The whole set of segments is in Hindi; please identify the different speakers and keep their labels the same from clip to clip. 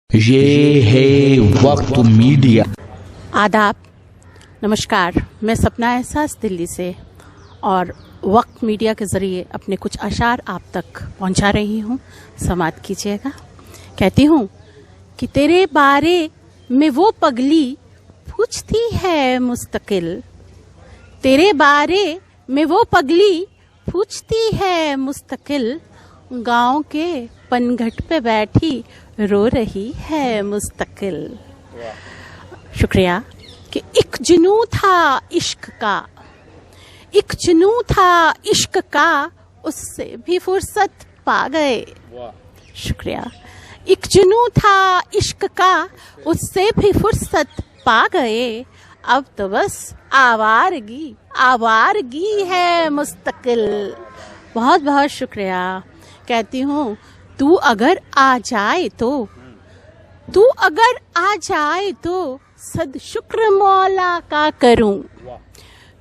Speaker 1: ये है वक्त मीडिया।
Speaker 2: आदाब, नमस्कार। मैं सपना एहसास दिल्ली से और वक्त मीडिया के ज़रिए अपने कुछ अशार आप तक पहुंचा रही हूं। समात कीजिएगा। कहती हूं कि तेरे बारे में वो पगली पूछती है मुस्तकिल, तेरे बारे में वो पगली पूछती है मुस्तकिल, गांव के पनघट पे बैठी रो रही है मुस्तकिल। शुक्रिया। कि एक जुनून था इश्क का, एक जुनून था इश्क का, उससे भी फुर्सत पा गए। शुक्रिया। एक जुनून था इश्क का, उससे भी फुर्सत पा गए। अब तो बस आवारगी आवारगी है मुस्तकिल। बहुत बहुत शुक्रिया। कहती हूँ तू अगर आ जाए तो, तू अगर आ जाए तो सद शुक्र मौला का करूं।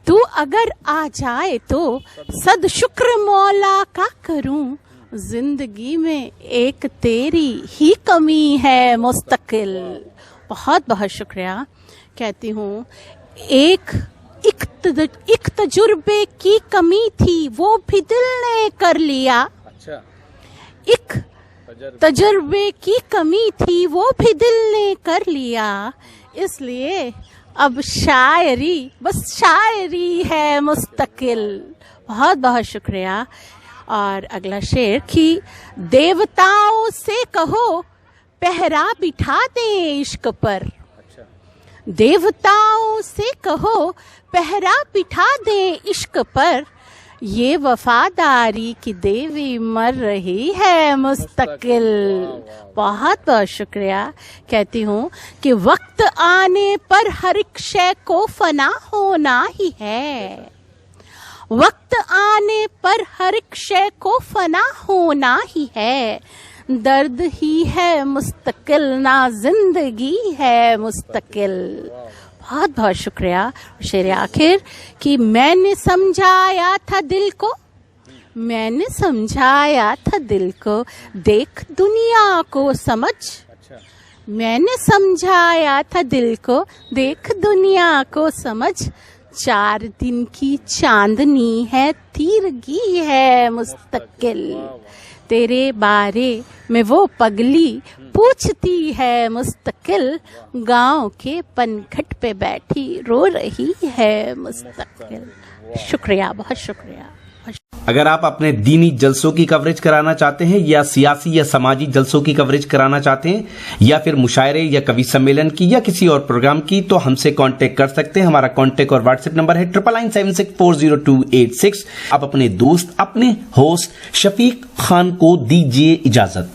Speaker 2: तू अगर आ जाए तो सद शुक्र मौला का करूं। जिंदगी में एक तेरी ही कमी है मुस्तकिल। बहुत बहुत शुक्रिया। कहती हूँ एक तजुर्बे की कमी थी, वो भी दिल ने कर लिया।
Speaker 3: अच्छा।
Speaker 2: एक तजुर्बे की कमी थी, वो भी दिल ने कर लिया। इसलिए अब शायरी बस शायरी है मुस्तकिल। बहुत बहुत शुक्रिया। और अगला शेर कि देवताओं से कहो पहरा बिठा दें इश्क पर। देवताओं से कहो पहरा बिठा दें इश्क पर, ये वफादारी की देवी मर रही है मुस्तकिल। बहुत बहुत शुक्रिया। कहती हूँ कि वक्त आने पर हर एक शय को फना होना ही है। वक्त आने पर हर एक शय को फना होना ही है। दर्द ही है मुस्तकिल, ना जिंदगी है मुस्तकिल। बहुत बहुत शुक्रिया। शेर आखिर कि मैंने समझाया था दिल को, मैंने समझाया था दिल को, देख दुनिया को समझ। मैंने समझाया था दिल को, देख दुनिया को समझ। 4 दिन की चांदनी है, तीरगी है मुस्तकिल। तेरे बारे में वो पगली पूछती है मुस्तकिल, गांव के पनघट पे बैठी रो रही है मुस्तकिल। शुक्रिया, बहुत शुक्रिया।
Speaker 3: अगर आप अपने दीनी जलसों की कवरेज कराना चाहते हैं या सियासी या समाजी जलसों की कवरेज कराना चाहते हैं या फिर मुशायरे या कवि सम्मेलन की या किसी और प्रोग्राम की, तो हमसे कांटेक्ट कर सकते हैं। हमारा कांटेक्ट और व्हाट्सएप नंबर है 9976400286। आप अपने दोस्त, अपने होस्ट शफीक खान को दीजिए इजाजत।